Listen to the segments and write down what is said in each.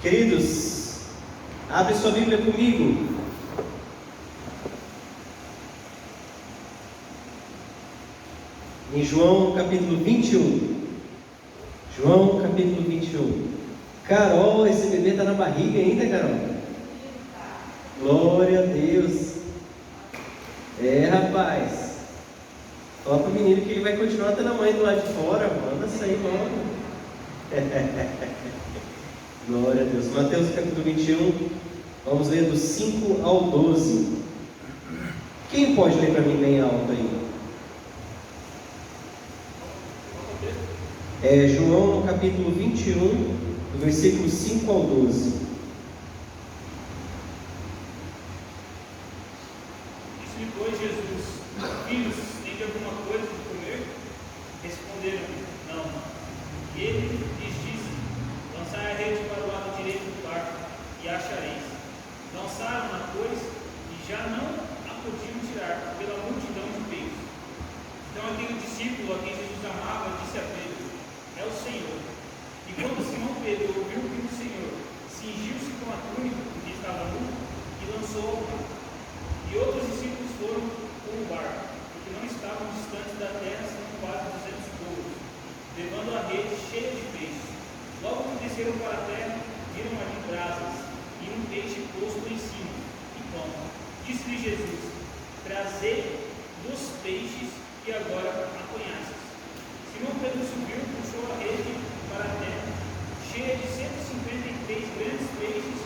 Queridos, abre sua Bíblia comigo. Em João capítulo 21. João capítulo 21. Carol, esse bebê está na barriga ainda, Carol? Glória a Deus. Rapaz. Fala pro menino que ele vai continuar tendo a mãe do lado de fora. Manda sair logo. Glória a Deus. Mateus capítulo 21. Vamos ler do 5 ao 12. Quem pode ler para mim bem alto aí? João capítulo 21, do versículo 5 ao 12. Disse-lhe, pois, Jesus: Filhos, tende alguma coisa de comer? Responderam-lhe: Não. E ele lhes disse: Lançai a rede para o lado direito do barco, e achareis. Lançaram-na, pois, e já não a podiam tirar, pela multidão de peixes. Então aquele discípulo a quem Jesus amava disse a Pedro: É o Senhor. E quando Simão Pedro ouviu o que o Senhor, cingiu-se com a túnica, porque estava nu, e lançou ao mar. E outros discípulos foram com o barco, porque não estavam distantes da terra, senão quase 200 côvados, levando a rede cheia de peixes. Logo que desceram para a terra, viram ali brasas, e um peixe posto em cima, e pão. Disse-lhe Jesus: Trazei dos peixes, e agora apanhastes. Simão Pedro subiu, puxou a rede para a terra, cheia de 153 grandes peixes,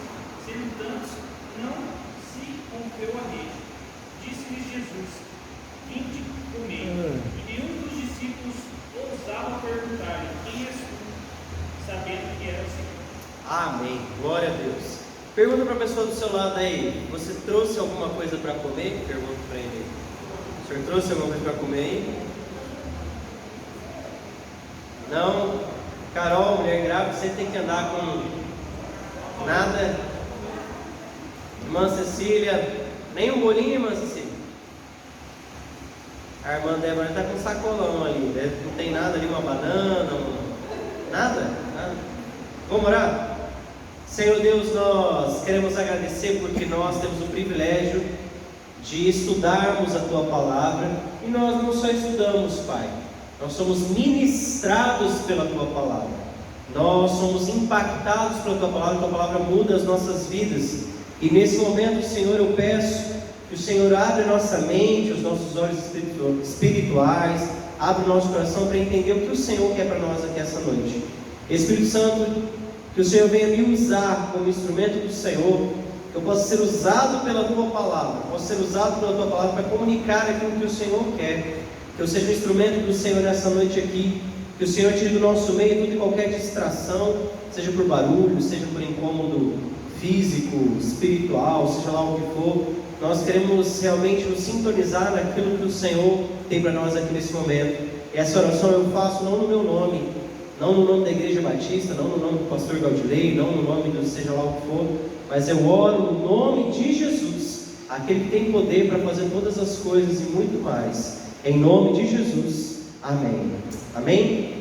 sendo tantos, não se rompeu a rede. Disse-lhes Jesus: Vinde comer. E nenhum dos discípulos ousava perguntar-lhe: Quem és tu? Sabendo que era o Senhor. Amém. Glória a Deus. Pergunta para a pessoa do seu lado aí: você trouxe alguma coisa para comer? Pergunta para ele. O senhor trouxe alguma coisa para comer aí? Não? Carol, mulher grávida, sempre tem que andar com nada. Irmã Cecília, nem um bolinho, irmã Cecília? A irmã Débora está com um sacolão ali, né? Não tem nada ali, uma banana, nada? Vamos orar? Senhor Deus, nós queremos agradecer porque nós temos o privilégio de estudarmos a Tua Palavra, e nós não só estudamos, Pai, nós somos ministrados pela Tua Palavra, nós somos impactados pela Tua Palavra muda as nossas vidas, e nesse momento, Senhor, eu peço que o Senhor abra nossa mente, os nossos olhos espirituais, abre o nosso coração para entender o que o Senhor quer para nós aqui essa noite. Espírito Santo, que o Senhor venha me usar como instrumento do Senhor, que eu possa ser usado pela Tua Palavra, possa ser usado pela Tua Palavra para comunicar aquilo que o Senhor quer, que eu seja um instrumento do Senhor nessa noite aqui, que o Senhor tire do nosso meio toda e qualquer distração, seja por barulho, seja por incômodo físico, espiritual, seja lá o que for. Nós queremos realmente nos sintonizar naquilo que o Senhor tem para nós aqui nesse momento. E essa oração eu faço não no meu nome, não no nome da Igreja Batista, não no nome do pastor Gaudilei, não no nome do seja lá o que for, mas eu oro no nome de Jesus, aquele que tem poder para fazer todas as coisas e muito mais. Em nome de Jesus, amém. Amém?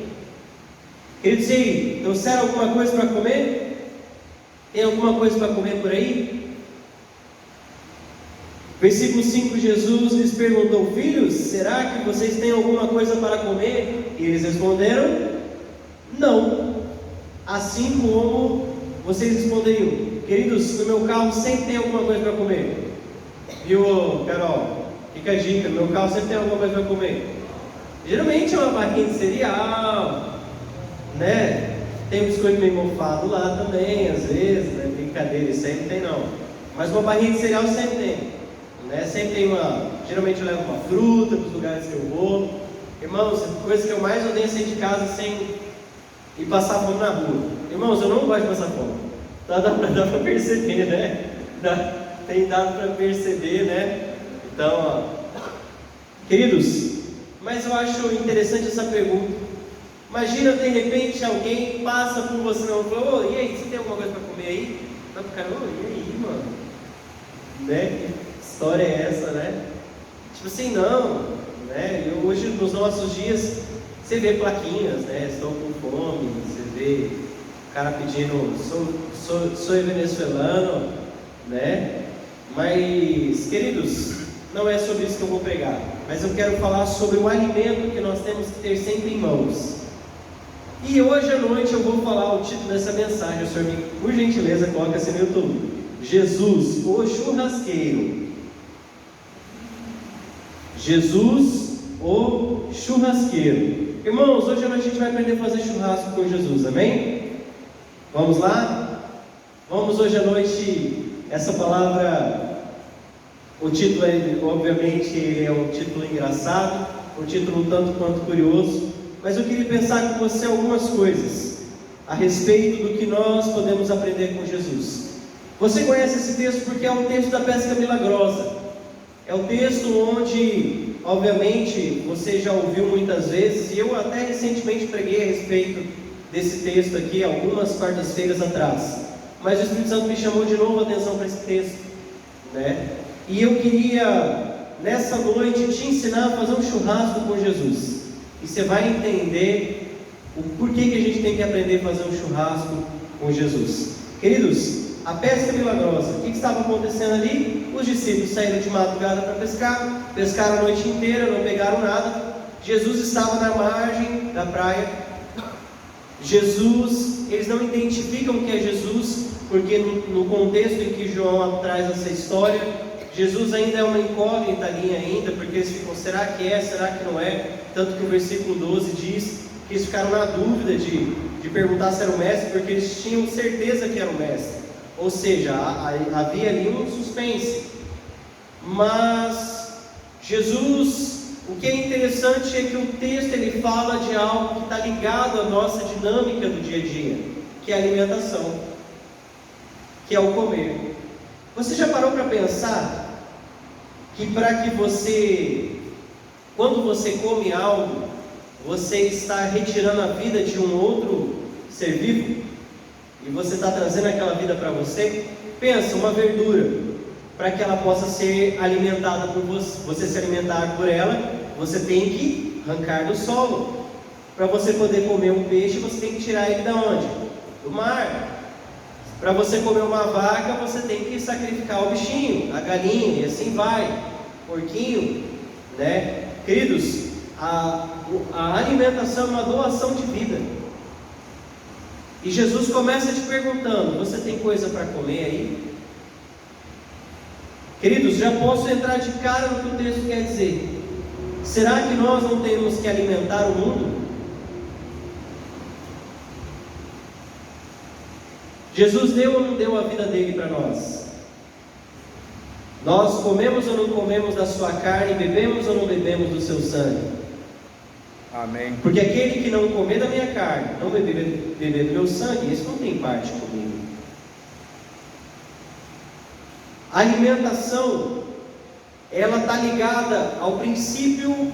Queridos, aí, trouxeram alguma coisa para comer? Tem alguma coisa para comer por aí? Versículo 5, Jesus lhes perguntou: Filhos, será que vocês têm alguma coisa para comer? E eles responderam: Não. Assim como vocês responderiam: Queridos, no meu carro sempre tem alguma coisa para comer. Viu, Carol? Fica a dica, no meu carro sempre tem alguma coisa para comer. Geralmente é uma barrinha de cereal, né? Tem um biscoito meio mofado lá também, às vezes, né? Brincadeira, sempre tem não. Mas uma barrinha de cereal sempre tem, né? Sempre tem uma. Geralmente eu levo uma fruta para os lugares que eu vou. Irmãos, a coisa que eu mais odeio é sair de casa sem ir passar fome na rua. Irmãos, eu não gosto de passar fome. Dá para perceber, né? Tem dado para perceber, né? Então, queridos, mas eu acho interessante essa pergunta. Imagina, de repente, alguém passa por você e fala: Ô, e aí, você tem alguma coisa para comer aí? Vai pro cara: ô, e aí, mano? Né? Que história é essa, né? Tipo assim, não, né? E hoje, nos nossos dias, você vê plaquinhas, né? Estou com fome, você vê cara pedindo, sou venezuelano, né? Mas, queridos, não é sobre isso que eu vou pregar, mas eu quero falar sobre o alimento que nós temos que ter sempre em mãos. E hoje à noite eu vou falar o título dessa mensagem. O senhor, por gentileza, coloca assim no YouTube: Jesus, o churrasqueiro. Jesus, o churrasqueiro. Irmãos, hoje à noite a gente vai aprender a fazer churrasco com Jesus, amém? Vamos lá? Vamos hoje à noite, essa palavra, o título, obviamente, ele é um título engraçado, um título um tanto quanto curioso, mas eu queria pensar com você algumas coisas a respeito do que nós podemos aprender com Jesus. Você conhece esse texto porque é o texto da pesca milagrosa. É o texto onde, obviamente, você já ouviu muitas vezes, e eu até recentemente preguei a respeito desse texto aqui, algumas quartas-feiras atrás. Mas o Espírito Santo me chamou de novo a atenção para esse texto, né? E eu queria, nessa noite, te ensinar a fazer um churrasco com Jesus. E você vai entender o porquê que a gente tem que aprender a fazer um churrasco com Jesus. Queridos, a pesca milagrosa, o que estava acontecendo ali? Os discípulos saíram de madrugada para pescar, pescaram a noite inteira, não pegaram nada. Jesus estava na margem da praia. Jesus, eles não identificam que é Jesus, porque no contexto em que João traz essa história, Jesus ainda é uma incógnita ali ainda, porque eles ficam, será que é, será que não é? Tanto que o versículo 12 diz que eles ficaram na dúvida de perguntar se era o mestre, porque eles tinham certeza que era o mestre. Ou seja, havia ali um suspense. Mas Jesus, o que é interessante é que o texto ele fala de algo que está ligado à nossa dinâmica do dia a dia, que é a alimentação, que é o comer. Você já parou para pensar que para que você, quando você come algo, você está retirando a vida de um outro ser vivo? E você está trazendo aquela vida para você? Pensa, uma verdura, para que ela possa ser alimentada por você se alimentar por ela, você tem que arrancar do solo. Para você poder comer um peixe, você tem que tirar ele de onde? Do mar. Para você comer uma vaca, você tem que sacrificar o bichinho, a galinha, e assim vai, porquinho, né? Queridos, a alimentação é uma doação de vida. E Jesus começa te perguntando: você tem coisa para comer aí? Queridos, já posso entrar de cara no que o texto quer dizer. Será que nós não temos que alimentar o mundo? Jesus deu ou não deu a vida dele para nós? Nós comemos ou não comemos da sua carne, bebemos ou não bebemos do seu sangue? Amém. Porque aquele que não comer da minha carne, não beber do meu sangue, isso não tem parte comigo. A alimentação, ela está ligada ao princípio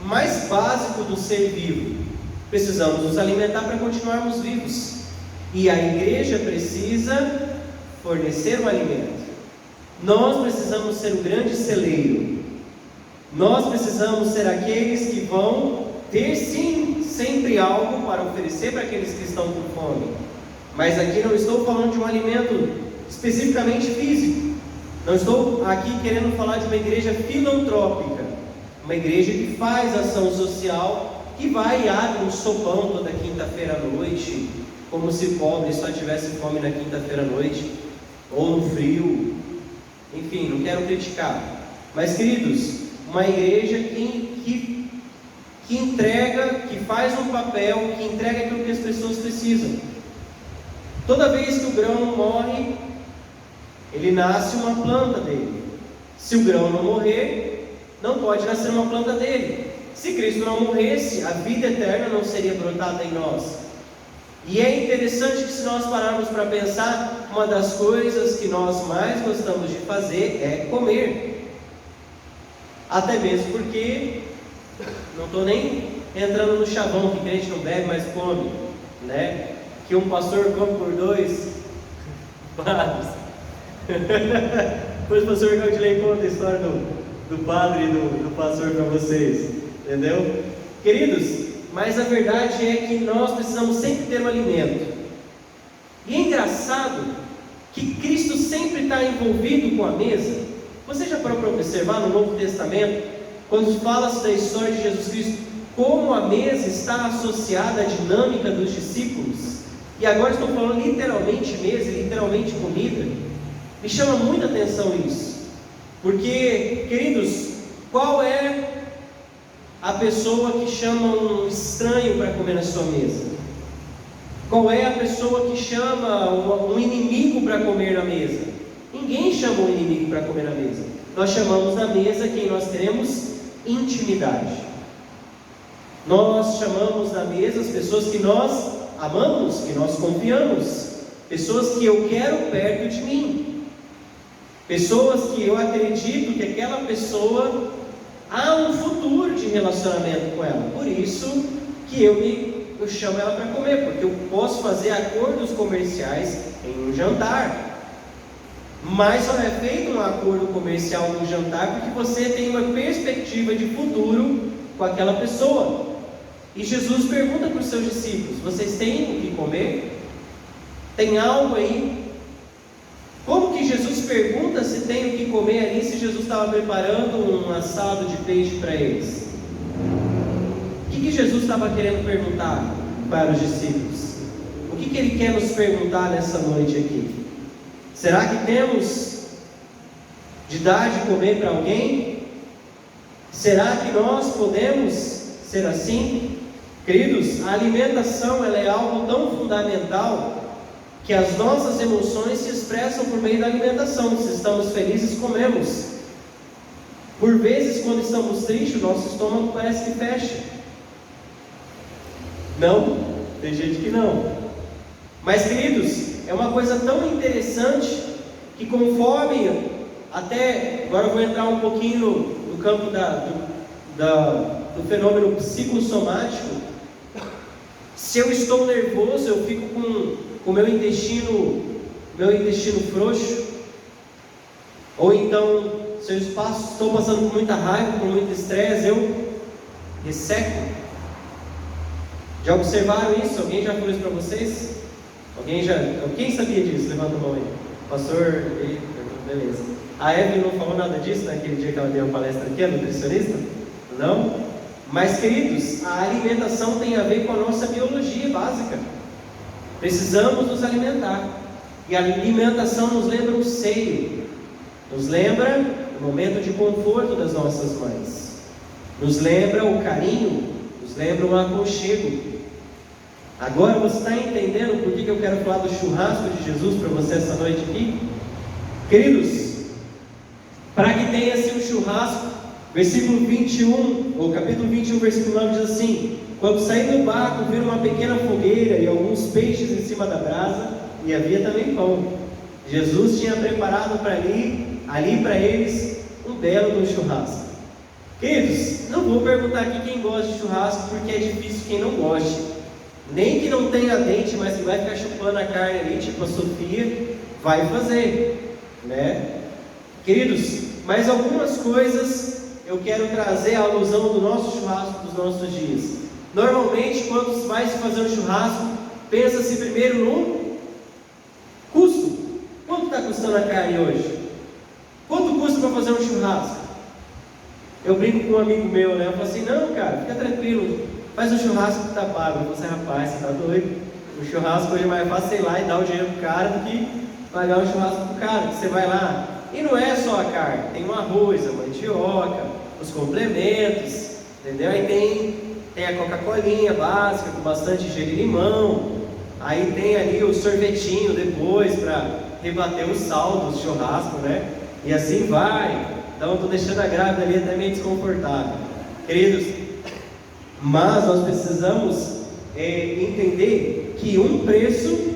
mais básico do ser vivo. Precisamos nos alimentar para continuarmos vivos. E a igreja precisa fornecer o alimento. Nós precisamos ser o grande celeiro. Nós precisamos ser aqueles que vão ter sim, sempre algo para oferecer para aqueles que estão com fome. Mas aqui não estou falando de um alimento especificamente físico. Não estou aqui querendo falar de uma igreja filantrópica, uma igreja que faz ação social, que vai e abre um sopão toda quinta-feira à noite, como se pobre só tivesse fome na quinta-feira à noite, ou no frio. Enfim, não quero criticar. Mas, queridos, uma igreja que entrega, que faz um papel, que entrega aquilo que as pessoas precisam. Toda vez que o grão morre, ele nasce uma planta dele. Se o grão não morrer, não pode nascer uma planta dele. Se Cristo não morresse, a vida eterna não seria brotada em nós. E é interessante que, se nós pararmos para pensar, uma das coisas que nós mais gostamos de fazer é comer. Até mesmo porque, não estou nem entrando no chavão, que crente não bebe, mas come, né? Que um pastor come por 2 padres. Depois o pastor Claudilei conta a história do padre e do pastor para vocês, entendeu? Queridos, mas a verdade é que nós precisamos sempre ter um alimento. engraçado que Cristo sempre está envolvido com a mesa. Você já parou para observar no Novo Testamento, quando fala-se da história de Jesus Cristo, como a mesa está associada à dinâmica dos discípulos? E agora estou falando literalmente mesa, literalmente comida. Me chama muita atenção isso, porque, queridos, qual é a pessoa que chama um estranho para comer na sua mesa? Qual é a pessoa que chama um inimigo para comer na mesa? Ninguém chama um inimigo para comer na mesa. Nós chamamos na mesa quem nós teremos intimidade. Nós chamamos na mesa as pessoas que nós amamos, que nós confiamos, pessoas que eu quero perto de mim, pessoas que eu acredito que aquela pessoa há um futuro de relacionamento com ela. Por isso que eu chamo ela para comer, porque eu posso fazer acordos comerciais em um jantar. Mas só é feito um acordo comercial no jantar porque você tem uma perspectiva de futuro com aquela pessoa. E Jesus pergunta para os seus discípulos: vocês têm o que comer? Tem algo aí? Como que Jesus pergunta se tem o que comer ali, se Jesus estava preparando um assado de peixe para eles? O que Jesus estava querendo perguntar para os discípulos? O que Ele quer nos perguntar nessa noite aqui? Será que temos de dar de comer para alguém? Será que nós podemos ser assim? Queridos, a alimentação ela é algo tão fundamental que as nossas emoções se expressam por meio da alimentação. Se estamos felizes, comemos. Por vezes, quando estamos tristes, o nosso estômago parece que fecha. Não? Tem gente que não. Mas, queridos, é uma coisa tão interessante que conforme, até agora eu vou entrar um pouquinho no campo do fenômeno psicossomático. Se eu estou nervoso, eu fico com o meu intestino frouxo. Ou então, se eu estou passando por muita raiva, por muito estresse, eu resseco. Já observaram isso? Alguém já falou isso para vocês? Quem sabia disso? Levanta a mão aí. Pastor, beleza. A Evelyn não falou nada disso naquele dia que ela deu a palestra aqui, a nutricionista? Não? Mas, queridos, a alimentação tem a ver com a nossa biologia básica. Precisamos nos alimentar. E a alimentação nos lembra o seio, nos lembra o momento de conforto das nossas mães, nos lembra o carinho, nos lembra o aconchego. Agora você está entendendo por que eu quero falar do churrasco de Jesus para você essa noite aqui? Queridos, para que tenha-se um churrasco, versículo 21, ou capítulo 21, versículo 9 diz assim: quando saí do barco, viram uma pequena fogueira e alguns peixes em cima da brasa, e havia também pão. Jesus tinha preparado ali para eles um belo churrasco. Queridos, não vou perguntar aqui quem gosta de churrasco, porque é difícil quem não goste. Nem que não tenha dente, mas que vai ficar chupando a carne ali, tipo a Sofia, vai fazer, né? Queridos, mas algumas coisas eu quero trazer à alusão do nosso churrasco dos nossos dias. Normalmente, quando vai se fazer um churrasco, pensa-se primeiro no custo. Quanto está custando a carne hoje? Quanto custa para fazer um churrasco? Eu brinco com um amigo meu, né? Eu falo assim: não, cara, fica tranquilo, faz um churrasco que está pago. Eu falo assim: rapaz, você está doido? O churrasco hoje é mais fácil, sei lá, e dar o dinheiro pro cara do que pagar um churrasco pro cara. Que você vai lá, e não é só a carne, tem um arroz, a mandioca, os complementos, entendeu? Aí tem a Coca-Colinha básica, com bastante gelo e limão. Aí tem ali o sorvetinho depois, para rebater o saldo do churrasco, né? E assim vai. Então, estou deixando a grávida ali até meio desconfortável. Queridos, mas nós precisamos entender que um preço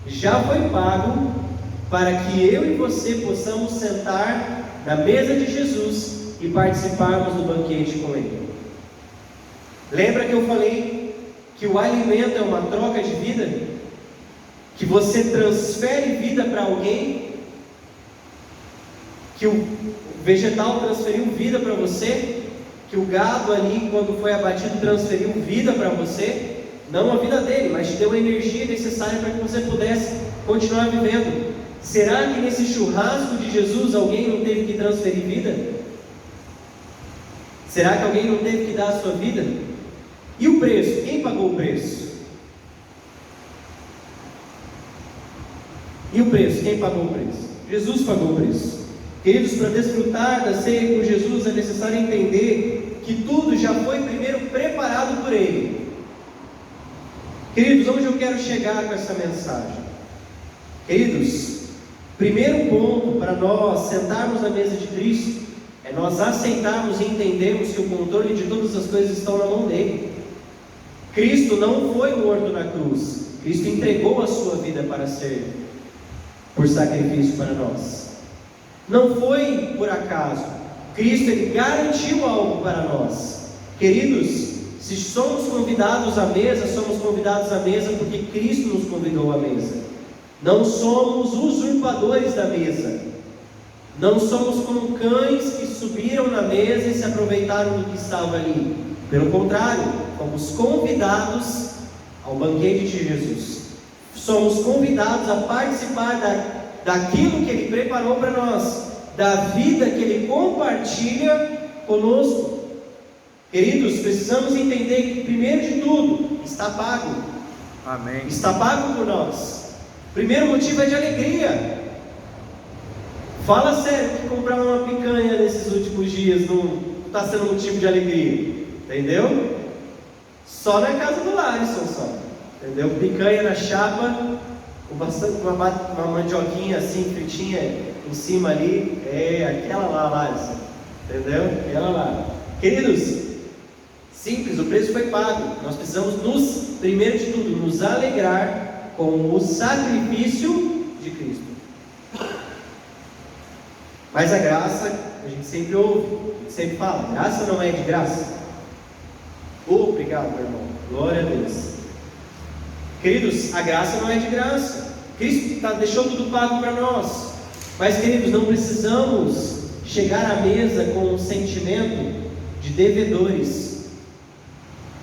já foi pago para que eu e você possamos sentar na mesa de Jesus e participarmos do banquete com Ele. Lembra que eu falei que o alimento é uma troca de vida? Que você transfere vida para alguém? Que o vegetal transferiu vida para você? Que o gado ali, quando foi abatido, transferiu vida para você? Não a vida dele, mas te deu a energia necessária para que você pudesse continuar vivendo. Será que nesse churrasco de Jesus alguém não teve que transferir vida? Será que alguém não teve que dar a sua vida? E o preço? Quem pagou o preço? E o preço? Quem pagou o preço? Jesus pagou o preço. Queridos, para desfrutar da ceia com Jesus é necessário entender que tudo já foi primeiro preparado por Ele. Queridos, onde eu quero chegar com essa mensagem? Queridos, primeiro ponto para nós sentarmos à mesa de Cristo é nós aceitarmos e entendermos que o controle de todas as coisas estão na mão dele. Cristo não foi morto na cruz. Cristo entregou a sua vida para ser por sacrifício para nós. Não foi por acaso. Cristo, Ele garantiu algo para nós. Queridos, se somos convidados à mesa, somos convidados à mesa porque Cristo nos convidou à mesa. Não somos usurpadores da mesa. Não somos como cães que subiram na mesa e se aproveitaram do que estava ali. Pelo contrário, fomos convidados ao banquete de Jesus. Somos convidados a participar daquilo que Ele preparou para nós, da vida que Ele compartilha conosco. Queridos, precisamos entender que, primeiro de tudo, está pago. Amém. Está pago por nós. Primeiro motivo é de alegria. Fala sério que comprar uma picanha nesses últimos dias não está sendo motivo de alegria. Entendeu? Só na casa do Larson, só. Entendeu? Picanha na chapa, com bastante uma mandioquinha assim, fritinha em cima ali. É aquela lá, Larson. Entendeu? Aquela lá. Queridos, simples, o preço foi pago. Nós precisamos primeiro de tudo, nos alegrar com o sacrifício de Cristo. Mas a graça, a gente sempre ouve, a gente sempre fala, graça não é de graça. Obrigado, meu irmão. Glória a Deus. Queridos, a graça não é de graça. Cristo deixou tudo pago para nós. Mas, queridos, não precisamos chegar à mesa com um sentimento de devedores.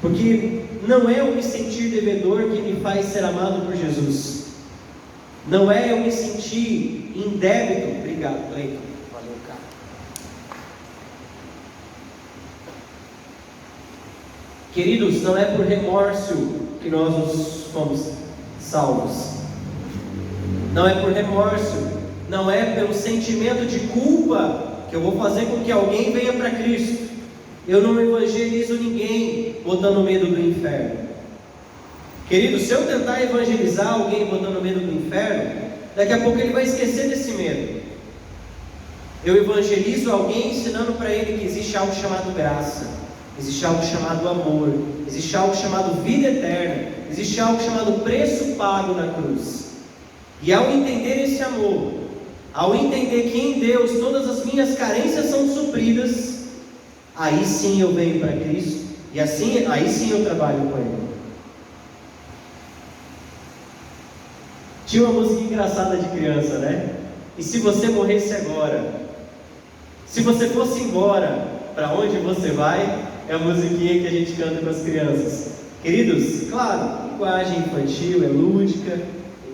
Porque não é eu me sentir devedor que me faz ser amado por Jesus. Não é eu me sentir em débito. Obrigado, Cleiton. Valeu, cara. Queridos, não é por remorso que nós fomos salvos. Não é por remorso. Não é pelo sentimento de culpa que eu vou fazer com que alguém venha para Cristo. Eu não evangelizo ninguém botando medo do inferno. Querido, se eu tentar evangelizar alguém botando medo do inferno, daqui a pouco ele vai esquecer desse medo. Eu evangelizo alguém ensinando para ele que existe algo chamado graça, existe algo chamado amor, existe algo chamado vida eterna, existe algo chamado preço pago na cruz. E ao entender esse amor, ao entender que em Deus todas as minhas carências são supridas, aí sim eu venho para Cristo, e assim, aí sim eu trabalho com Ele. Tinha uma música engraçada de criança, né? E se você morresse agora? Se você fosse embora, para onde você vai? É a musiquinha que a gente canta com as crianças. Queridos, claro, linguagem infantil, é lúdica,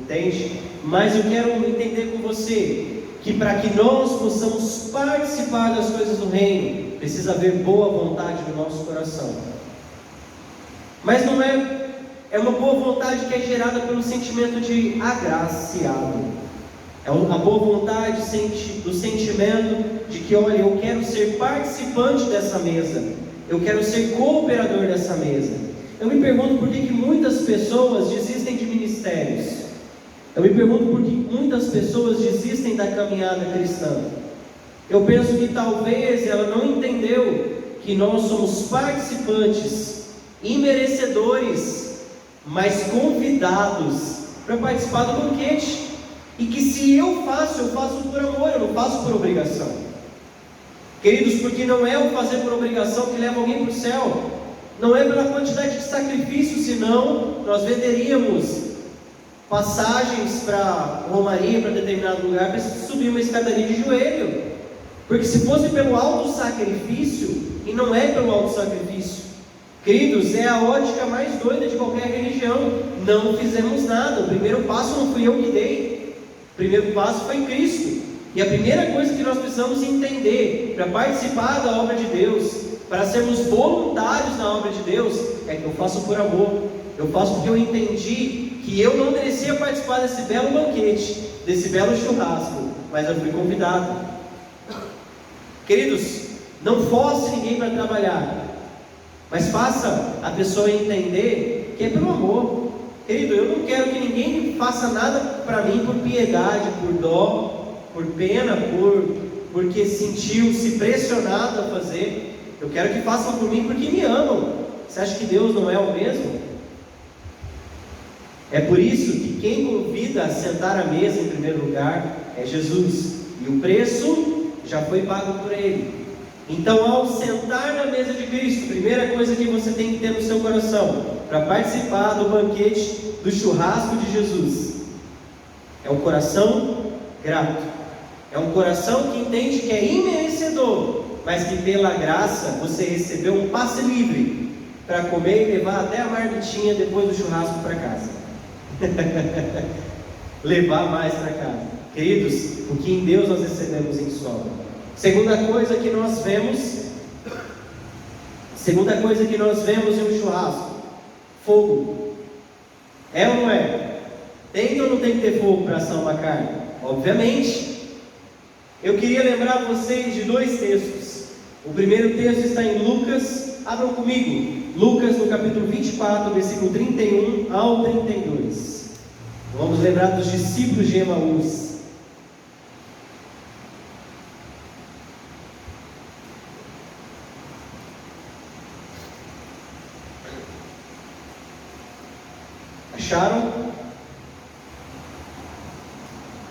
entende? Mas eu quero entender com você que para que nós possamos participar das coisas do reino, precisa haver boa vontade no nosso coração. Mas não é uma boa vontade que é gerada pelo sentimento de agraciado. É a boa vontade do sentimento de que, olha, eu quero ser participante dessa mesa, eu quero ser cooperador dessa mesa. Eu me pergunto por que muitas pessoas desistem de ministérios. Eu me pergunto por que muitas pessoas desistem da caminhada cristã. Eu penso que talvez ela não entendeu que nós somos participantes, imerecedores, mas convidados para participar do banquete. E que se eu faço por amor, eu não faço por obrigação. Queridos, porque não é o fazer por obrigação que leva alguém para o céu. Não é pela quantidade de sacrifício, senão nós venderíamos passagens para Romaria, para determinado lugar, para subir uma escadaria de joelho. Porque se fosse pelo alto sacrifício, e não é pelo alto sacrifício, queridos, é a ótica mais doida de qualquer religião. Não fizemos nada, o primeiro passo não fui eu que dei, primeiro passo foi Cristo. E a primeira coisa que nós precisamos entender para participar da obra de Deus, para sermos voluntários na obra de Deus, é que eu faço por amor. Eu faço porque eu entendi que eu não merecia participar desse belo banquete, desse belo churrasco, mas eu fui convidado. Queridos, não force ninguém para trabalhar, mas faça a pessoa entender que é pelo amor. Querido, eu não quero que ninguém faça nada para mim por piedade, por dó, por pena, porque sentiu-se pressionado a fazer. Eu quero que façam por mim porque me amam. Você acha que Deus não é o mesmo? É por isso que quem convida a sentar à mesa em primeiro lugar é Jesus, e o preço já foi pago por Ele. Então, ao sentar na mesa de Cristo, a primeira coisa que você tem que ter no seu coração para participar do banquete, do churrasco de Jesus, é um coração grato. É um coração que entende que é imerecedor, mas que pela graça você recebeu um passe livre para comer e levar até a marmitinha depois do churrasco para casa. Levar mais para casa. Queridos, o que em Deus nós recebemos em sobra. Segunda coisa que nós vemos em um churrasco: fogo. É ou não é? Tem ou não tem que ter fogo para assar uma carne? Obviamente. Eu queria lembrar vocês de dois textos. O primeiro texto está em Lucas, abram comigo, Lucas no capítulo 24, versículo 31 ao 32. Vamos lembrar dos discípulos de Emaús. Acharam?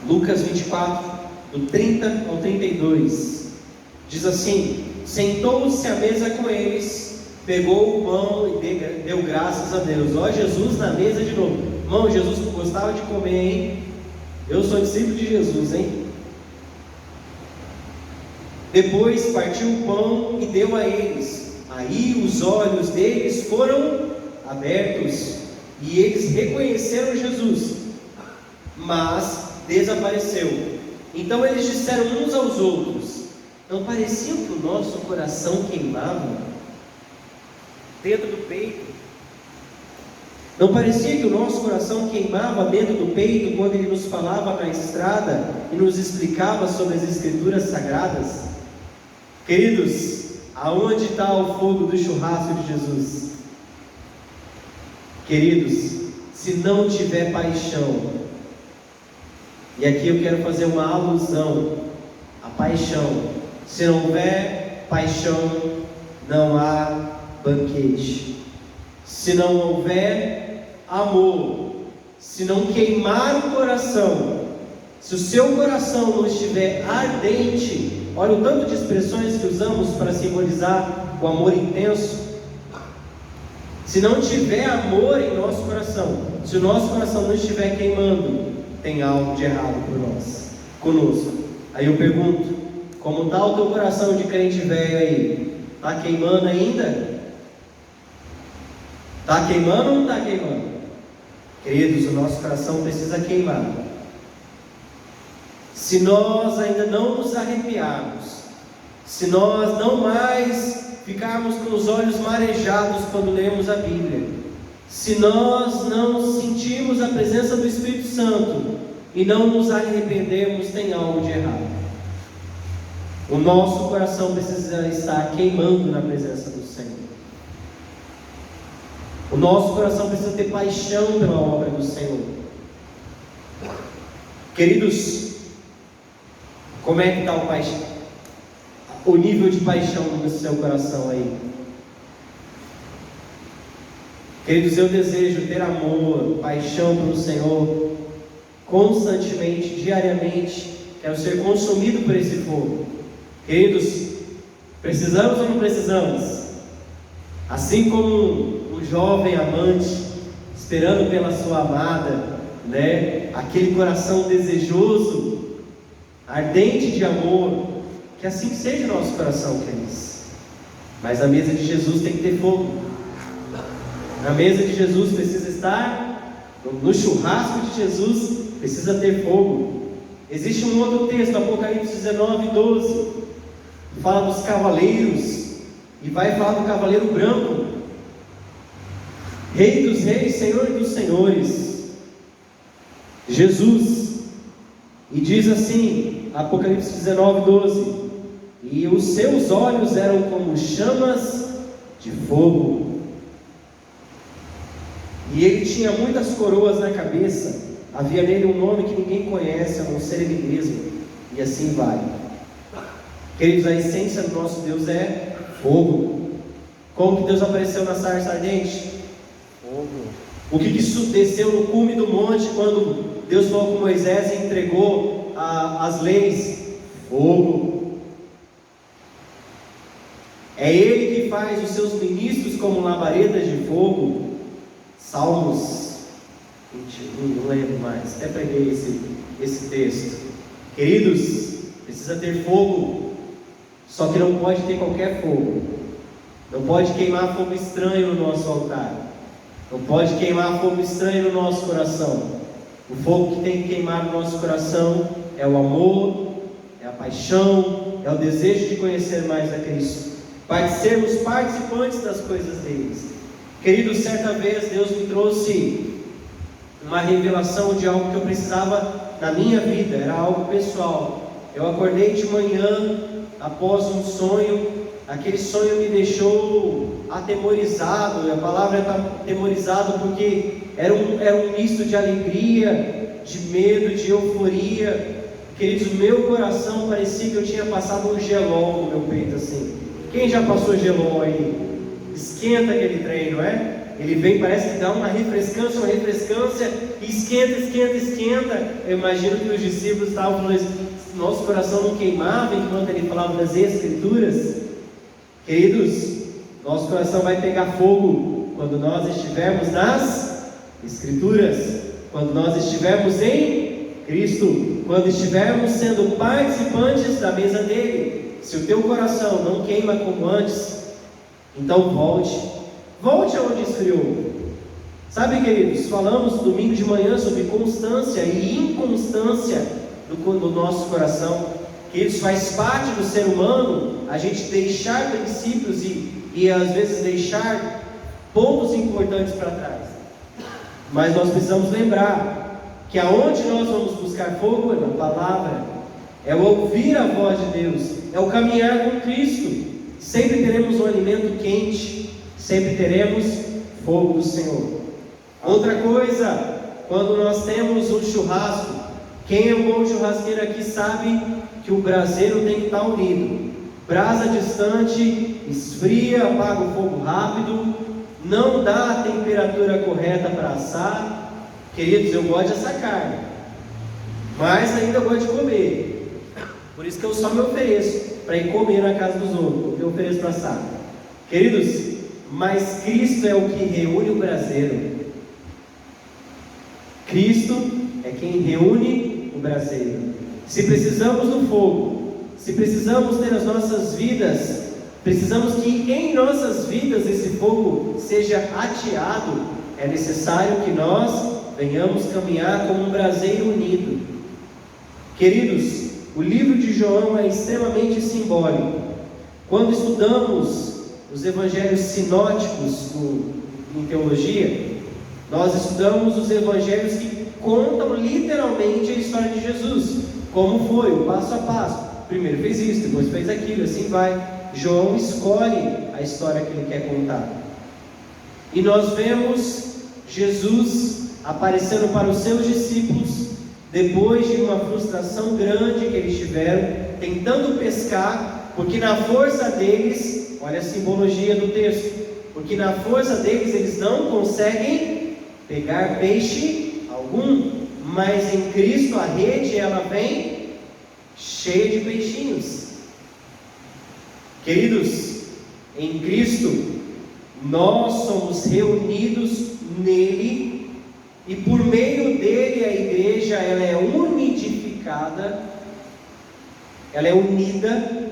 Lucas 24, do 30 ao 32, diz assim: sentou-se à mesa com eles, pegou o pão e deu graças a Deus. Ó, Jesus na mesa de novo. Irmão, Jesus gostava de comer, hein? Eu sou discípulo de Jesus, hein? Depois partiu o pão e deu a eles. Aí os olhos deles foram abertos e eles reconheceram Jesus, mas desapareceu. Então eles disseram uns aos outros: não parecia que o nosso coração queimava dentro do peito? Não parecia que o nosso coração queimava dentro do peito quando ele nos falava na estrada e nos explicava sobre as Escrituras Sagradas? Queridos, aonde está o fogo do churrasco de Jesus? Queridos, se não tiver paixão, e aqui eu quero fazer uma alusão à paixão. Se não houver paixão, não há banquete. Se não houver amor, se não queimar o coração, se o seu coração não estiver ardente, olha o tanto de expressões que usamos para simbolizar o amor intenso. Se não tiver amor em nosso coração, se o nosso coração não estiver queimando, tem algo de errado conosco. Aí eu pergunto: como está o teu coração de crente velho aí? Está queimando ainda? Está queimando ou não está queimando? Queridos, o nosso coração precisa queimar. Se nós ainda não nos arrepiarmos, se nós não mais ficarmos com os olhos marejados quando lemos a Bíblia, se nós não sentirmos a presença do Espírito Santo e não nos arrependermos, tem algo de errado. O nosso coração precisa estar queimando na presença do Senhor. O nosso coração precisa ter paixão pela obra do Senhor. Queridos, como é que está o nível de paixão no seu coração aí? Queridos, eu desejo ter amor, paixão pelo Senhor constantemente, diariamente. Quero ser consumido por esse fogo. Queridos, precisamos ou não precisamos? Assim como um jovem amante esperando pela sua amada, né? Aquele coração desejoso, ardente de amor, que assim seja o nosso coração, queridos. Mas a mesa de Jesus tem que ter fogo. Na mesa de Jesus precisa estar, no churrasco de Jesus precisa ter fogo. Existe um outro texto, Apocalipse 19, 12, fala dos cavaleiros, e vai falar do cavaleiro branco, Rei dos reis, Senhor dos senhores, Jesus, e diz assim, Apocalipse 19, 12, e os seus olhos eram como chamas de fogo, e ele tinha muitas coroas na cabeça, havia nele um nome que ninguém conhece, a não ser ele mesmo, e assim vai. Queridos, a essência do nosso Deus é fogo. Como que Deus apareceu na sarça ardente? Fogo. O que desceu no cume do monte quando Deus falou com Moisés e entregou as leis? Fogo. É Ele que faz os seus ministros como labaredas de fogo. Salmos 21, não lembro mais, até preguei esse texto. Queridos, precisa ter fogo, só que não pode ter qualquer fogo. Não pode queimar fogo estranho no nosso altar. Não pode queimar fogo estranho no nosso coração. O fogo que tem que queimar no nosso coração é o amor, é a paixão, é o desejo de conhecer mais a Cristo, para sermos participantes das coisas deles. Queridos, certa vez Deus me trouxe uma revelação de algo que eu precisava na minha vida, era algo pessoal. Eu acordei de manhã após um sonho, aquele sonho me deixou atemorizado. A palavra é atemorizado porque era um misto de alegria, de medo, de euforia. Queridos, o meu coração parecia que eu tinha passado um gelol no meu peito assim. Quem já passou gelol aí? Esquenta aquele trem, não é? Ele vem, parece que dá uma refrescância, e esquenta. Eu imagino que os discípulos estavam falando assim, nosso coração não queimava enquanto ele falava das Escrituras. Queridos, nosso coração vai pegar fogo quando nós estivermos nas Escrituras, quando nós estivermos em Cristo, quando estivermos sendo participantes da mesa dele. Se o teu coração não queima como antes, então volte aonde esfriou. Sabe, queridos, falamos domingo de manhã sobre constância e inconstância do nosso coração. Queridos, faz parte do ser humano a gente deixar princípios e às vezes deixar pontos importantes para trás. Mas nós precisamos lembrar que aonde nós vamos buscar fogo é na palavra, é o ouvir a voz de Deus, é o caminhar com Cristo. Sempre teremos um alimento quente, sempre teremos fogo do Senhor. Outra coisa, quando nós temos um churrasco, quem é um bom churrasqueiro aqui sabe que o braseiro tem que estar unido. Brasa distante, esfria, apaga o fogo rápido, não dá a temperatura correta para assar. Queridos, eu gosto de assar carne, mas ainda gosto de comer. Por isso que eu só me ofereço para ir comer na casa dos outros, eu ofereço para assar. Queridos, mas Cristo é o que reúne o braseiro. Cristo é quem reúne o braseiro. Se precisamos do fogo, se precisamos ter as nossas vidas, precisamos que em nossas vidas esse fogo seja ateado, é necessário que nós venhamos caminhar como um braseiro unido. Queridos, o livro de João é extremamente simbólico. Quando estudamos os evangelhos sinóticos em teologia, nós estudamos os evangelhos que contam literalmente a história de Jesus, como foi, o passo a passo. Primeiro fez isso, depois fez aquilo, assim vai. João escolhe a história que ele quer contar. E nós vemos Jesus aparecendo para os seus discípulos, depois de uma frustração grande que eles tiveram, tentando pescar, porque na força deles, olha a simbologia do texto, porque na força deles eles não conseguem pegar peixe algum, mas em Cristo a rede ela vem cheia de peixinhos. Queridos, em Cristo nós somos reunidos nele, e por meio dele a igreja ela é unidificada, ela é unida.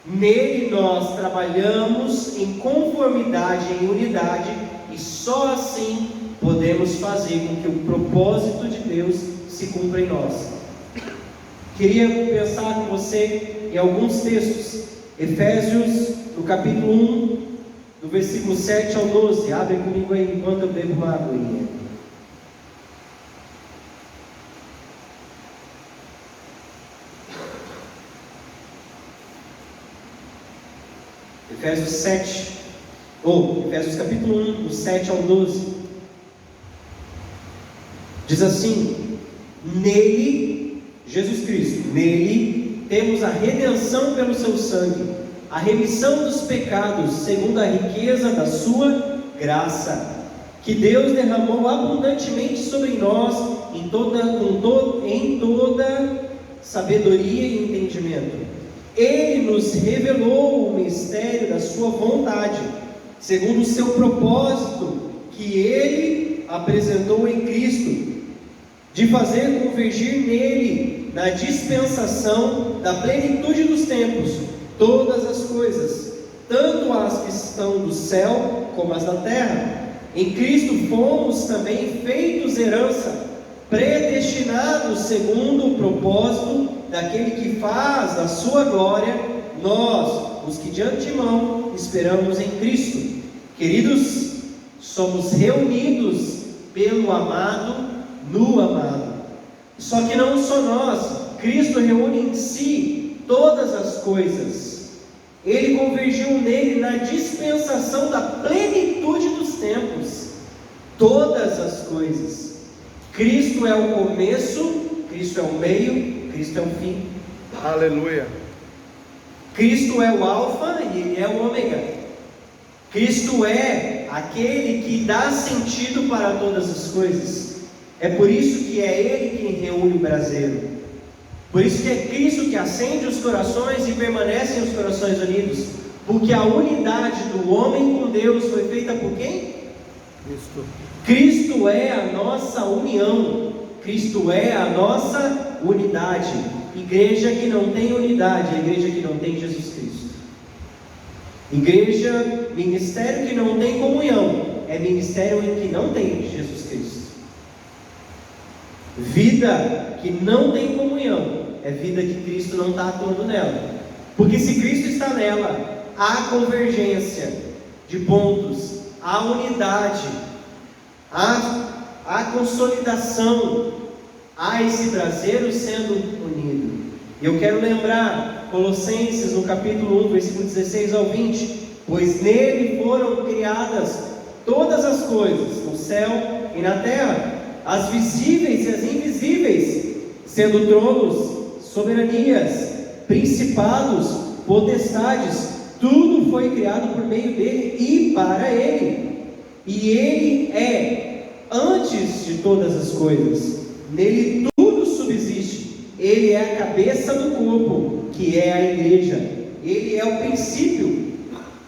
Nele nós trabalhamos em conformidade, em unidade, e só assim podemos fazer com que o propósito de Deus se cumpra em nós. Queria pensar com você em alguns textos. Efésios, no capítulo 1, do versículo 7 ao 12. Abre comigo aí enquanto eu bebo uma aguinha. Efésios capítulo 1, do 7 ao 12. Diz assim: nele, Jesus Cristo, nele temos a redenção pelo seu sangue, a remissão dos pecados, segundo a riqueza da sua graça, que Deus derramou abundantemente sobre nós em toda sabedoria e entendimento. Ele nos revelou o mistério da sua vontade, segundo o seu propósito, que Ele apresentou em Cristo, de fazer convergir nele, na dispensação da plenitude dos tempos, todas as coisas, tanto as que estão do céu como as da terra. Em Cristo fomos também feitos herança, predestinados segundo o propósito daquele que faz da sua glória, nós, os que de antemão esperamos em Cristo. Queridos, somos reunidos pelo amado no amado. Só que não só nós, Cristo reúne em si todas as coisas. Ele convergiu nele na dispensação da plenitude dos tempos, todas as coisas. Cristo é o começo, Cristo é o meio, Cristo é o fim. Aleluia. Cristo é o alfa e Ele é o ômega. Cristo é aquele que dá sentido para todas as coisas. É por isso que é Ele quem reúne o braseiro. Por isso que é Cristo que acende os corações e permanecem os corações unidos. Porque a unidade do homem com Deus foi feita por quem? Cristo. Cristo é a nossa união. Cristo é a nossa unidade. Igreja que não tem unidade é igreja que não tem Jesus Cristo. Igreja, ministério que não tem comunhão, é ministério em que não tem Jesus Cristo. Vida que não tem comunhão, é vida que Cristo não está atuando nela. Porque se Cristo está nela, há convergência de pontos, há unidade, há consolidação, há esse braseiro sendo unido. E eu quero lembrar Colossenses no capítulo 1, versículo 16 ao 20: pois nele foram criadas todas as coisas, no céu e na terra, as visíveis e as invisíveis, sendo tronos, soberanias, principados, potestades, tudo foi criado por meio dele e para ele. E ele é antes de todas as coisas, nele tudo subsiste. Ele é a cabeça do corpo, que é a igreja. Ele é o princípio,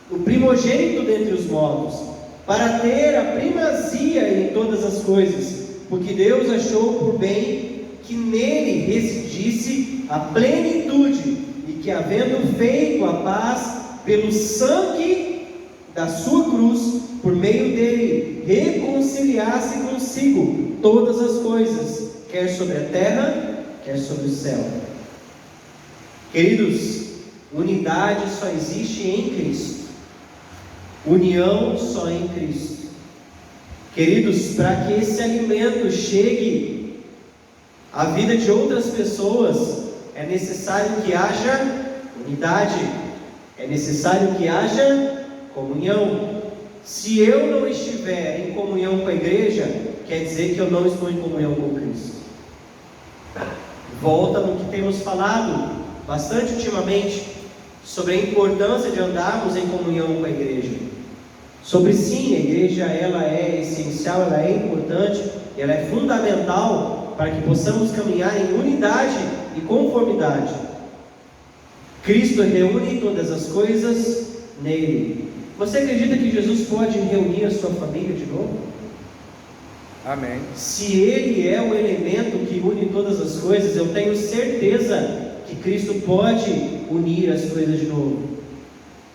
o primogênito dentre os mortos, para ter a primazia em todas as coisas, porque Deus achou por bem que nele residisse a plenitude, e que, havendo feito a paz pelo sangue da sua cruz, por meio dele reconciliasse consigo todas as coisas, quer sobre a terra, quer sobre o céu. Queridos, unidade só existe em Cristo. União só em Cristo. Queridos, para que esse alimento chegue à vida de outras pessoas, é necessário que haja unidade, é necessário que haja comunhão. Se eu não estiver em comunhão com a igreja, quer dizer que eu não estou em comunhão com Cristo. Volta no que temos falado bastante ultimamente, sobre a importância de andarmos em comunhão com a igreja. Sobre sim, a igreja ela é essencial, ela é importante, ela é fundamental para que possamos caminhar em unidade e conformidade. Cristo reúne todas as coisas nele. Você acredita que Jesus pode reunir a sua família de novo? Amém. Se Ele é o elemento que une todas as coisas, eu tenho certeza que Cristo pode unir as coisas de novo,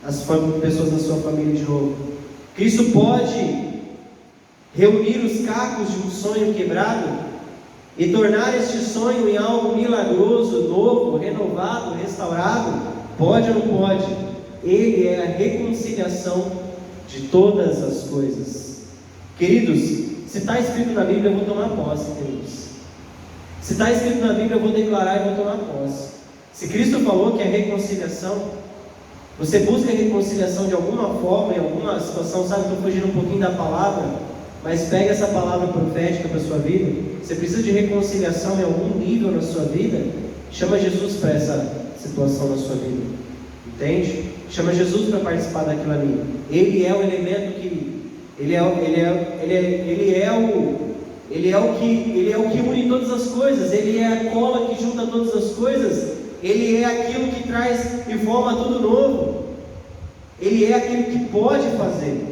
as pessoas da sua família de novo. Cristo pode reunir os cacos de um sonho quebrado e tornar este sonho em algo milagroso, novo renovado, restaurado? Pode ou não pode? Ele é a reconciliação de todas as coisas. Queridos, se está escrito na Bíblia, eu vou tomar posse, queridos. Se está escrito na Bíblia, eu vou declarar e vou tomar posse. Se Cristo falou que é reconciliação, você busca reconciliação de alguma forma, em alguma situação, sabe, estou fugindo um pouquinho da palavra, mas pega essa palavra profética para a sua vida. Você precisa de reconciliação em algum nível na sua vida, chama Jesus para essa situação na sua vida, entende? Chama Jesus para participar daquilo ali. Ele é o elemento que, ele é o que une todas as coisas. Ele é a cola que junta todas as coisas. Ele é aquilo que traz e forma tudo novo. Ele é aquilo que pode fazer.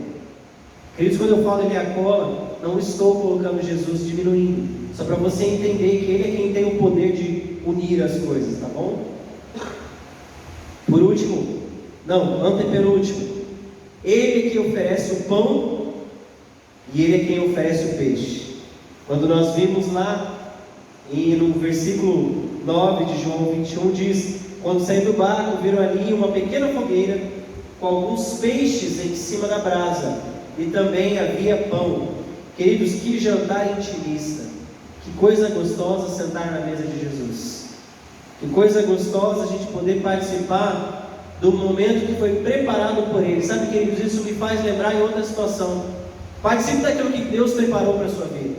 Queridos, quando eu falo ele é a cola, não estou colocando Jesus diminuindo, só para você entender que ele é quem tem o poder de unir as coisas, tá bom? Por último, antepenúltimo, ele é quem oferece o pão e ele é quem oferece o peixe. Quando nós vimos lá no versículo 9 de João 21, diz: quando saíram do barco, viram ali uma pequena fogueira com alguns peixes em cima da brasa, e também havia pão. Queridos, que jantar intimista, que coisa gostosa sentar na mesa de Jesus, que coisa gostosa a gente poder participar do momento que foi preparado por Ele. Sabe, queridos, isso me faz lembrar em outra situação. Participe daquilo que Deus preparou para a sua vida.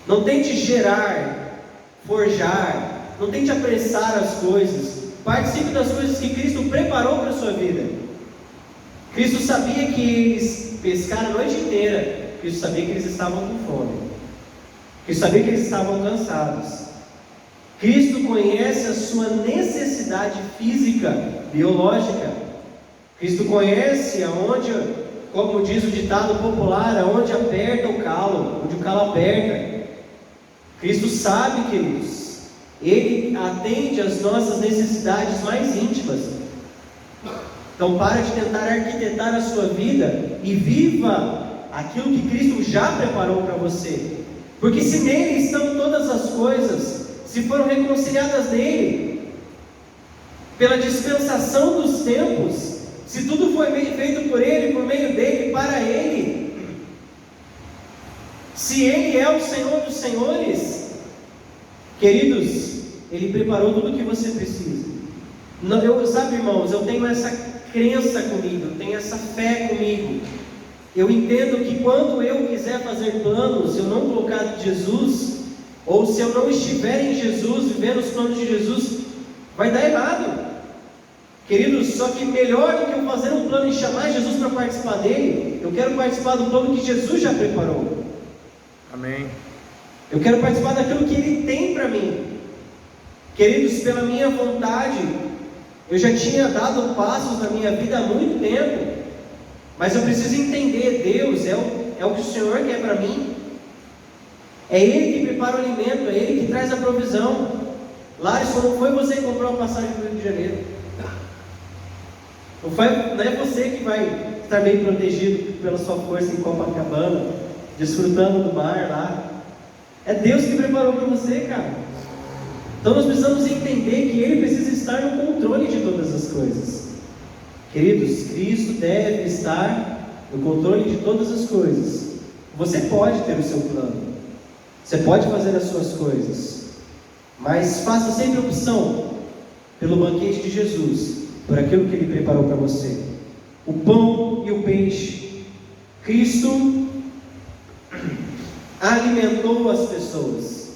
Não tente gerar, forjar, não tente apressar as coisas. Participe das coisas que Cristo preparou para a sua vida. Cristo sabia que eles pescaram a noite inteira. Cristo sabia que eles estavam com fome. Cristo sabia que eles estavam cansados. Cristo conhece a sua necessidade física, biológica. Cristo conhece aonde, como diz o ditado popular, aonde aperta o calo, onde o calo aperta. Cristo sabe, queridos, Ele atende às nossas necessidades mais íntimas. Então para de tentar arquitetar a sua vida e viva aquilo que Cristo já preparou para você. Porque se nele estão todas as coisas, se foram reconciliadas nele, pela dispensação dos tempos, se tudo foi feito por ele, por meio dele, para ele, se ele é o Senhor dos senhores, queridos, ele preparou tudo o que você precisa. Sabe, irmãos, eu tenho essa crença comigo, eu tenho essa fé comigo. Eu entendo que quando eu quiser fazer planos, se eu não colocar Jesus, ou se eu não estiver em Jesus, vivendo os planos de Jesus, vai dar errado. Queridos, só que melhor do que eu fazer um plano e chamar Jesus para participar dele, eu quero participar do plano que Jesus já preparou. Amém. Eu quero participar daquilo que Ele tem para mim. Queridos, pela minha vontade, eu já tinha dado passos na minha vida há muito tempo, mas eu preciso entender, Deus é o que o Senhor quer para mim. É Ele que prepara o alimento, é Ele que traz a provisão. Larson, não foi você que comprou a passagem para o Rio de Janeiro. Não é você que vai estar bem protegido pela sua força em Copacabana, desfrutando do mar lá. É Deus que preparou para você, cara. Então nós precisamos entender que Ele precisa estar no controle de todas as coisas. Queridos, Cristo deve estar no controle de todas as coisas. Você pode ter o seu plano, você pode fazer as suas coisas, mas faça sempre opção pelo banquete de Jesus, por aquilo que Ele preparou para você. O pão e o peixe. Cristo alimentou as pessoas.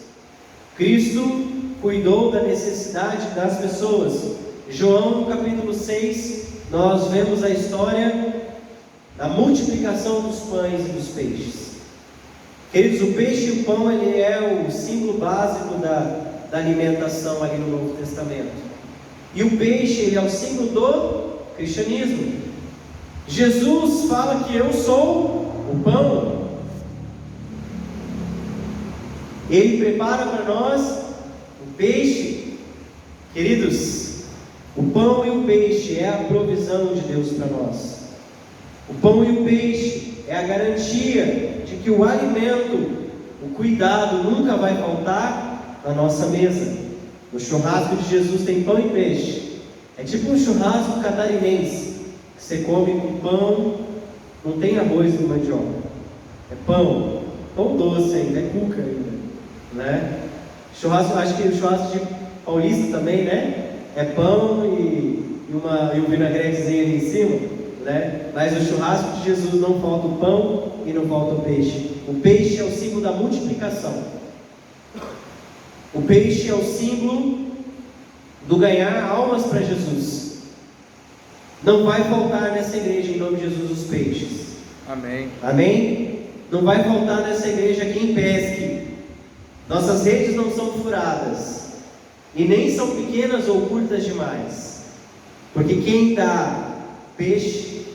Cristo cuidou da necessidade das pessoas. João, no capítulo 6, nós vemos a história da multiplicação dos pães e dos peixes. Queridos, o peixe e o pão, ele é o símbolo básico da alimentação ali no Novo Testamento. E o peixe, ele é o símbolo do cristianismo. Jesus fala que eu sou o pão. Ele prepara para nós o peixe. Queridos, o pão e o peixe é a provisão de Deus para nós. O pão e o peixe é a garantia de que o alimento, o cuidado nunca vai faltar na nossa mesa. No churrasco de Jesus tem pão e peixe. É tipo um churrasco catarinense, que você come com pão, não tem arroz e mandioca. É pão doce ainda, é cuca ainda, né? Churrasco, acho que o churrasco de paulista também, né? É pão e um vinagretezinho ali em cima, né? Mas o churrasco de Jesus não falta o pão e não falta o peixe. O peixe é o símbolo da multiplicação. O peixe é o símbolo do ganhar almas para Jesus. Não vai faltar nessa igreja, em nome de Jesus, os peixes. Amém. Amém? Não vai faltar nessa igreja quem pesque. Nossas redes não são furadas e nem são pequenas ou curtas demais, porque quem dá peixe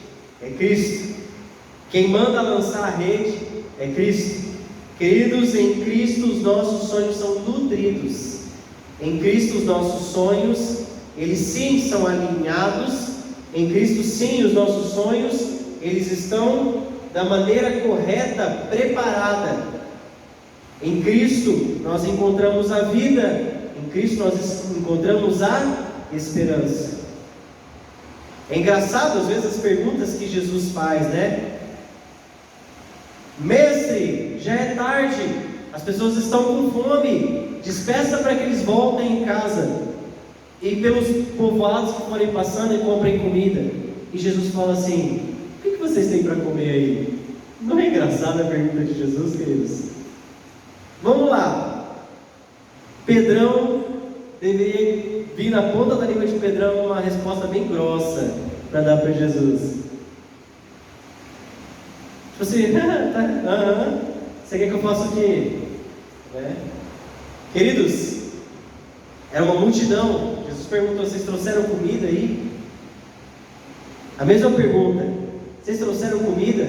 é Cristo. Quem manda lançar a rede é Cristo. Queridos, em Cristo os nossos sonhos são nutridos. Em Cristo os nossos sonhos, eles sim são alinhados. Em Cristo sim os nossos sonhos, eles estão da maneira correta, preparada. Em Cristo nós encontramos a vida. Em Cristo nós encontramos a esperança. É engraçado às vezes as perguntas que Jesus faz, né? Mestre, já é tarde, as pessoas estão com fome, despeça para que eles voltem em casa e pelos povoados que forem passando e comprem comida. E Jesus fala assim: o que vocês têm para comer aí? Não é engraçada a pergunta de Jesus, queridos? Vamos lá. Pedrão deveria vir na ponta da língua de Pedrão uma resposta bem grossa para dar para Jesus. Tipo assim, você quer que eu faça o quê? Né? Queridos, era uma multidão. Jesus perguntou: vocês trouxeram comida aí? A mesma pergunta: vocês trouxeram comida?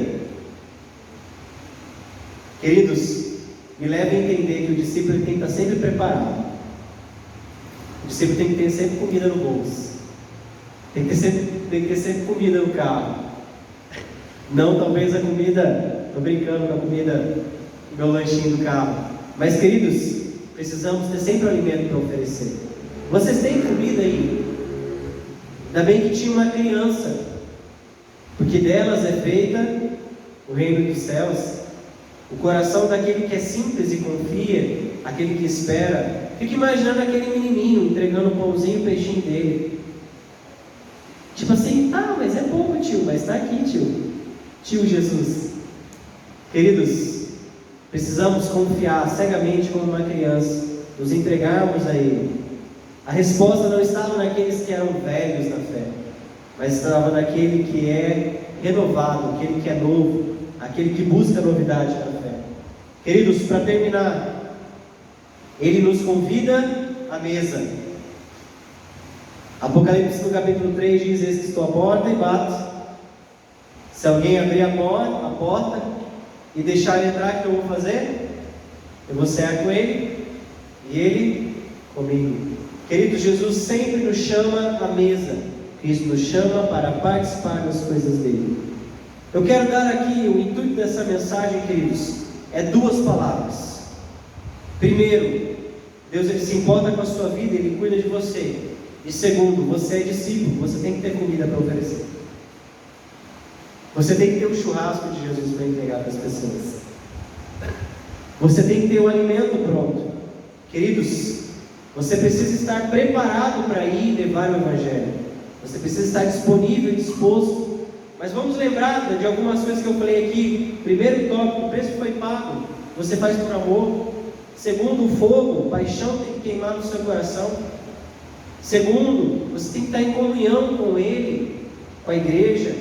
Queridos, me leva a entender que o discípulo tem que estar sempre preparado. O discípulo tem que ter sempre comida no bolso. Tem que ter sempre comida no carro. Não talvez a comida, estou brincando com a comida, meu lanchinho do carro. Mas queridos, precisamos ter sempre alimento para oferecer. Vocês têm comida aí? Ainda bem que tinha uma criança, porque delas é feita o reino dos céus. O coração daquele que é simples e confia, aquele que espera. Fica imaginando aquele menininho entregando o pãozinho e o peixinho dele. Tipo assim, mas é pouco, tio, mas está aqui, tio Jesus. Queridos, precisamos confiar cegamente como uma criança, nos entregarmos a Ele. A resposta não estava naqueles que eram velhos na fé, mas estava naquele que é renovado, aquele que é novo, aquele que busca novidade na fé. Queridos, para terminar, Ele nos convida à mesa. Apocalipse no capítulo 3 diz: eis que estou à porta e bato. Se alguém abrir a porta e deixar ele entrar, o que eu vou fazer? Eu vou cear com ele e ele comigo. Querido, Jesus sempre nos chama à mesa. Cristo nos chama para participar das coisas dele. Eu quero dar aqui o intuito dessa mensagem, queridos, é duas palavras. Primeiro, Deus ele se importa com a sua vida, Ele cuida de você. E segundo, você é discípulo, você tem que ter comida para oferecer. Você tem que ter um churrasco de Jesus para entregar para as pessoas. Você tem que ter o alimento pronto. Queridos, você precisa estar preparado para ir levar o Evangelho. Você precisa estar disponível e disposto. Mas vamos lembrar de algumas coisas que eu falei aqui. Primeiro tópico: o preço foi pago. Você faz por amor. Segundo, o fogo, paixão tem que queimar no seu coração. Segundo, você tem que estar em comunhão com Ele, com a igreja,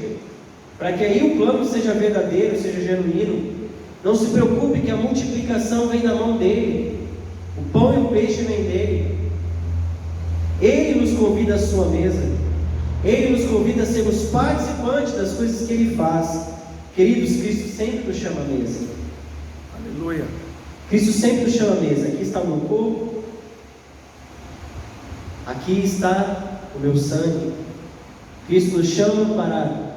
para que aí o plano seja verdadeiro, seja genuíno. Não se preocupe que a multiplicação vem da mão dele. O pão e o peixe vem dele. Ele nos convida à sua mesa. Ele nos convida a sermos participantes das coisas que Ele faz. Queridos, Cristo sempre nos chama à mesa. Aleluia. Cristo sempre nos chama à mesa. Aqui está o meu corpo. Aqui está o meu sangue. Cristo nos chama para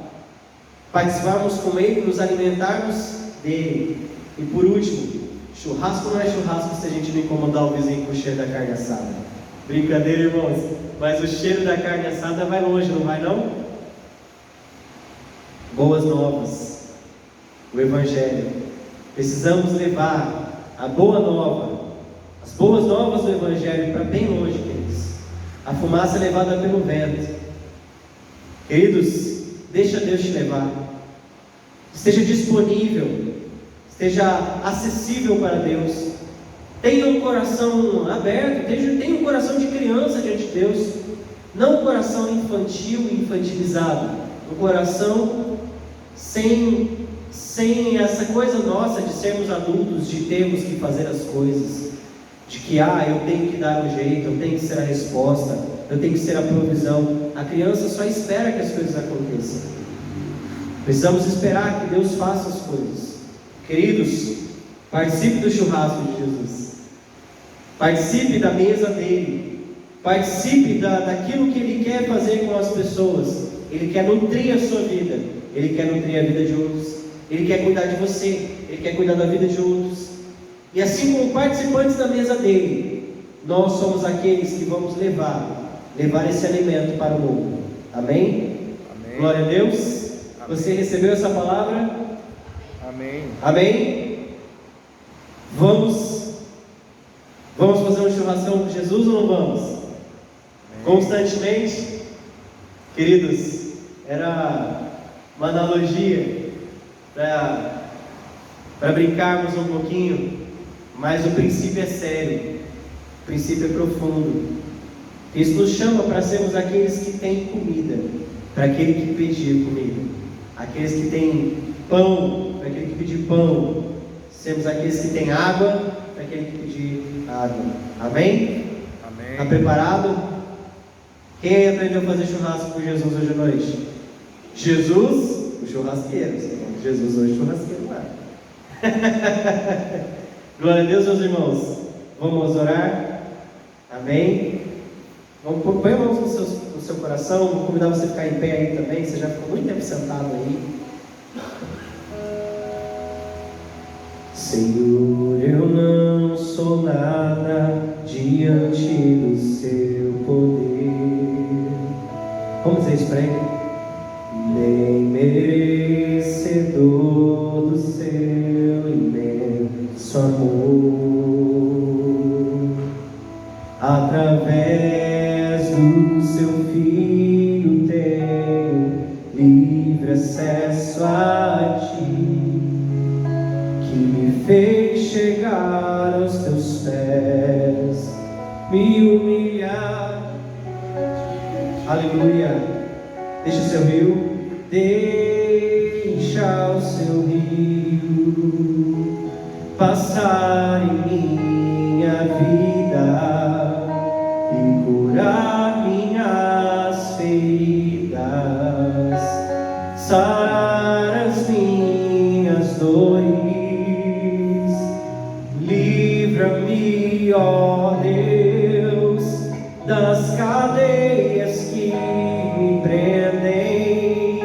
participarmos com Ele, nos alimentarmos dele. E por último, churrasco não é churrasco se a gente não incomodar o vizinho com o cheiro da carne assada. Brincadeira, irmãos. Mas o cheiro da carne assada vai longe, não vai não? Boas novas. O Evangelho. Precisamos levar a boa nova, as boas novas do Evangelho para bem longe, queridos. A fumaça é levada pelo vento. Queridos, deixa Deus te levar. Esteja disponível, esteja acessível para Deus. Tenha um coração aberto, tenha um coração de criança diante de Deus. Não um coração infantil e infantilizado. Um coração sem essa coisa nossa de sermos adultos, de termos que fazer as coisas, de que eu tenho que dar um jeito, eu tenho que ser a resposta, eu tenho que ser a provisão. A criança só espera que as coisas aconteçam. Precisamos esperar que Deus faça as coisas. Queridos, participe do churrasco de Jesus, participe da mesa dele, participe daquilo que Ele quer fazer com as pessoas. Ele quer nutrir a sua vida, Ele quer nutrir a vida de outros, Ele quer cuidar de você, Ele quer cuidar da vida de outros. E assim como participantes da mesa dele, nós somos aqueles que vamos levar esse alimento para o mundo. Amém? Amém. Glória a Deus. Amém. Você recebeu essa palavra? Amém. Amém? Vamos fazer um churrascão com Jesus ou não vamos? Amém. Constantemente? Queridos, era uma analogia para brincarmos um pouquinho, mas o princípio é sério, o princípio é profundo. Isso nos chama para sermos aqueles que têm comida, para aquele que pedir comida, aqueles que têm pão, para aquele que pedir pão, sermos aqueles que têm água, para aquele que pedir água. Amém? Amém. Está preparado? Quem aí aprendeu a fazer churrasco com Jesus hoje à noite? Jesus, o churrasqueiro. Jesus hoje churrasqueiro lá. Glória a Deus, meus irmãos. Vamos orar. Amém. Põe a mão no seu coração. Vou convidar você a ficar em pé aí também. Você já ficou muito tempo sentado aí. Senhor, eu não sou nada diante do seu poder. Vamos dizer isso para ele? Nem merecedor do seu imenso amor. Através do seu Filho tenho livre acesso a ti, que me fez chegar aos teus pés, me humilhar. Aleluia. Deixa o seu rio, deixa o seu rio passar em minha vida e curar minhas feridas, sarar as minhas dores. Livra-me, ó Deus, das cadeias que me prendem.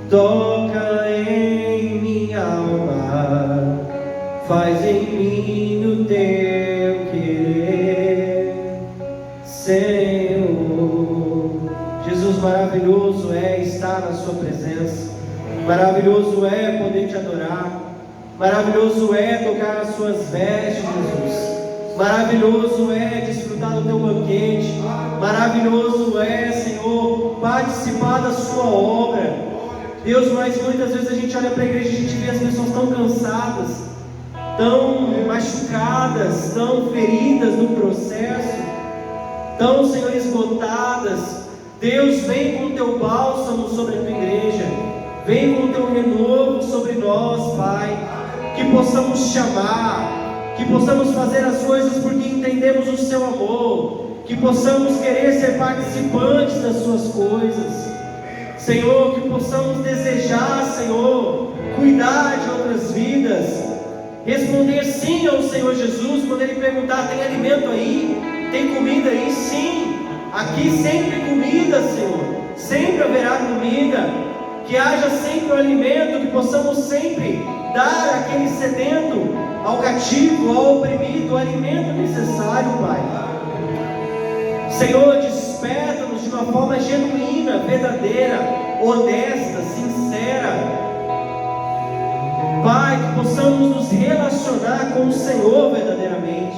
Toca em minha alma, faz em mim o teu querer, Senhor. Jesus, maravilhoso é estar na sua presença, maravilhoso é poder te adorar, maravilhoso é tocar as suas vestes, Jesus. Maravilhoso é desfrutar do teu banquete, maravilhoso é, Senhor, participar da sua obra. Deus, mas muitas vezes a gente olha para a igreja e a gente vê as pessoas tão cansadas, tão machucadas, tão feridas no processo, tão, Senhor, esgotadas. Deus, vem com o teu bálsamo sobre a tua igreja, vem com o teu renovo sobre nós, Pai, que possamos chamar, que possamos fazer as coisas porque entendemos o seu amor, que possamos querer ser participantes das suas coisas, Senhor, que possamos desejar, Senhor, cuidar de outras vidas, responder sim ao Senhor Jesus, quando Ele perguntar, tem alimento aí? Tem comida aí? Sim, aqui sempre comida, Senhor, sempre haverá comida, que haja sempre o alimento, que possamos sempre dar àquele sedento, ao cativo, ao oprimido, o alimento necessário, Pai. Senhor, desperta-nos de uma forma genuína, verdadeira, honesta, sincera. Pai, que possamos nos relacionar com o Senhor verdadeiramente.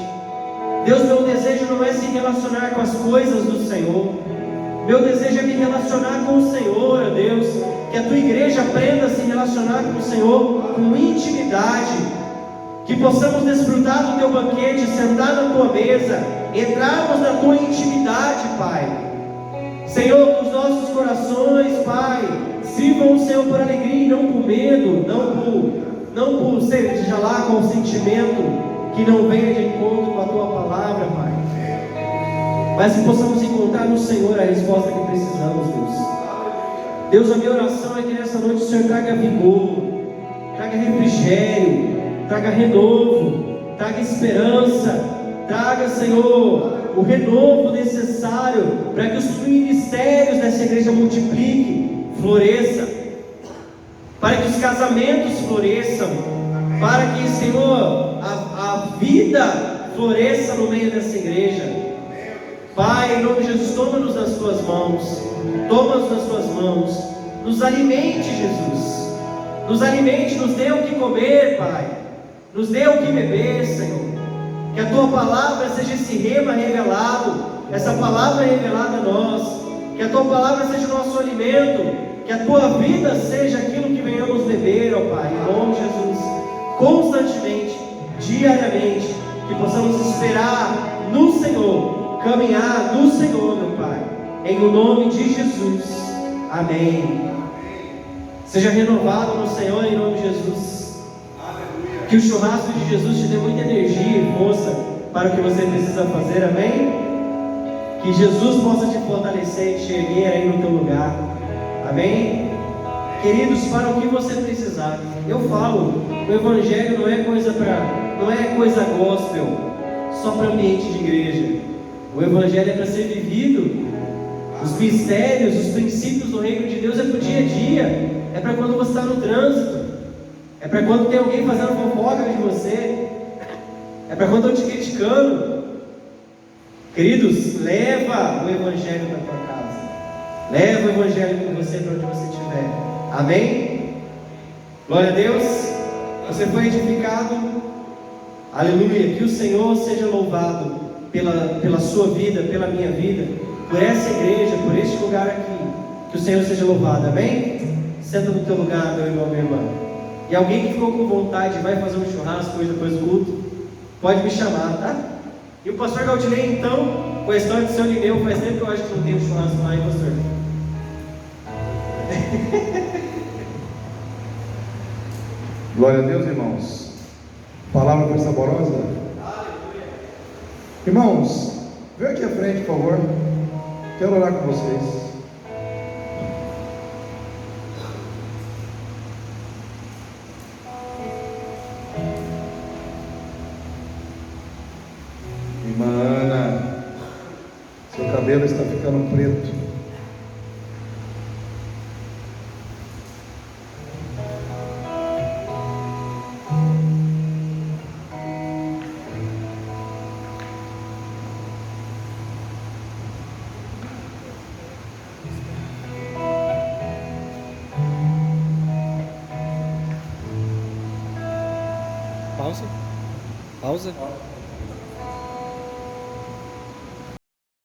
Deus, meu desejo não é se relacionar com as coisas do Senhor. Meu desejo é me relacionar com o Senhor, ó Deus. Que a tua igreja aprenda a se relacionar com o Senhor com intimidade. Que possamos desfrutar do teu banquete, sentar na tua mesa, entrarmos na tua intimidade, Pai. Senhor, que os nossos corações, Pai, sirvam o Senhor por alegria e não por medo, não por seja lá com o sentimento que não venha de encontro com a tua palavra, Pai. Mas que possamos encontrar no Senhor a resposta que precisamos, Deus. Deus, a minha oração é que nessa noite o Senhor traga vigor, traga refrigério, traga renovo, traga esperança, traga, Senhor, o renovo necessário para que os ministérios dessa igreja multipliquem, floresçam, para que os casamentos floresçam, para que, Senhor, a vida floresça no meio dessa igreja. Pai, em nome de Jesus, toma-nos nas tuas mãos, toma-nos nas tuas mãos, nos alimente, Jesus, nos alimente, nos dê o que comer, Pai, nos dê o que beber, Senhor, que a tua palavra seja esse rema revelado, essa palavra revelada a nós, que a tua palavra seja o nosso alimento, que a tua vida seja aquilo que venhamos beber, ó Pai, em nome de Jesus, constantemente, diariamente, que possamos esperar no Senhor, caminhar no Senhor, meu Pai, em o nome de Jesus, amém. Seja renovado no Senhor em nome de Jesus. Aleluia. Que o churrasco de Jesus te dê muita energia e força para o que você precisa fazer, amém? Que Jesus possa te fortalecer e te erguer aí no teu lugar, amém? Queridos, para o que você precisar, eu falo, o Evangelho não é coisa gospel, só para ambiente de igreja. O Evangelho é para ser vivido. Os mistérios, os princípios do reino de Deus é para o dia a dia. É para quando você está no trânsito. É para quando tem alguém fazendo fofoca de você. É para quando estão te criticando. Queridos, leva o Evangelho para a tua casa. Leva o Evangelho com você para onde você estiver. Amém? Glória a Deus. Você foi edificado. Aleluia. Que o Senhor seja louvado pela sua vida, pela minha vida, por essa igreja, por este lugar aqui. Que o Senhor seja louvado, amém? Senta no teu lugar, meu irmão, minha irmã. E alguém que ficou com vontade, vai fazer um churrasco hoje depois do culto, pode me chamar, tá? E o pastor Galdinei, então, com a história do seu Lineu, faz tempo que eu acho que não tem um churrasco lá, hein, pastor? Glória a Deus, irmãos. A palavra foi saborosa. Irmãos, vem aqui à frente, por favor. Quero orar com vocês. Irmã Ana, seu cabelo está ficando preto. Pausa.